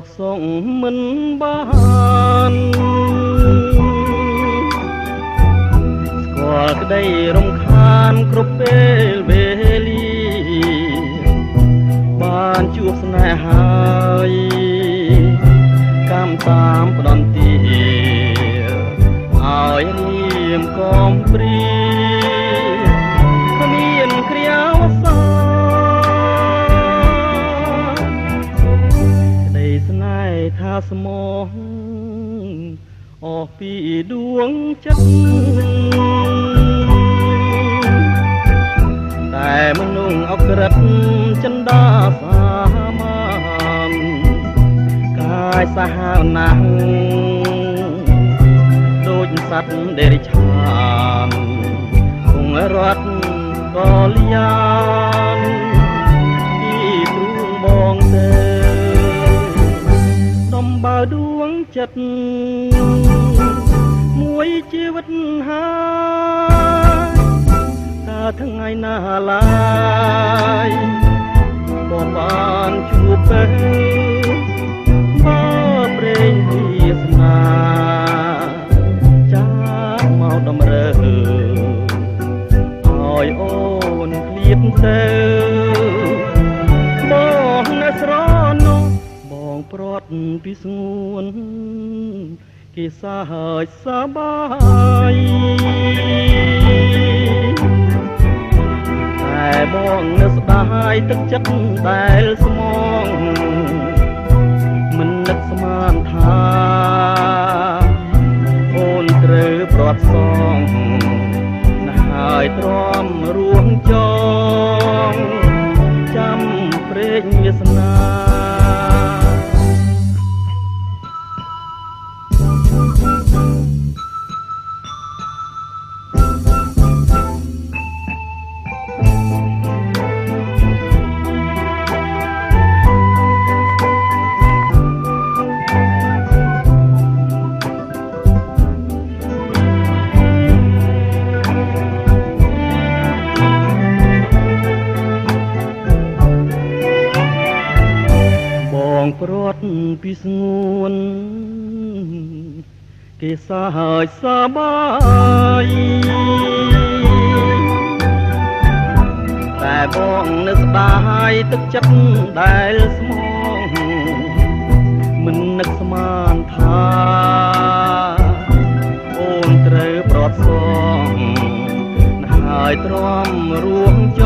កសងមិនបានស្គាល់ក្តីរំខានគ្រប់ពេលវេលាបានជួបស្នេហ៍ហើយកម្មតាមផ្ដន្ទាឲ្យរៀមកំព្រាគ្មានគ្រាវសាក្តីស្នេហ៍ថាស្មោះអស់ពីដួងចិត្តតែមនុស្សអក្រិតចិន្តាសាមានកាយសាហាវណាស់ដូចសត្វដេរិឆានគង់រត់កលយានពីទ្រូងបងទៅដំបើដួងចិត្តមួយជីវិតហើយតើថ្ងៃណាឡើយក៏បានជួបទៅបើព្រេងវាសនាចាមកតម្រើឲ្យអូនឃ្លាតទៅបងនៅស្រណោះបងព្រាត់ពីស្ងួនគេសាហើយសបាយតែបងនៅស្ដាយទឹកចិត្តដែលស្មងមិននឹកស្មានថាអូនត្រូវព្រាត់សងណាស់ហើយទ្រាំរួងចងចាំព្រេងវាសនាព្រាត់ពីស្ងួនគេសាហើយសបាយតែបងនៅស្ដាយទឹកចិត្តដែលស្មងមិននឹកស្មានថាអូនត្រូវព្រាត់សងណាស់ហើយទ្រាំរួងច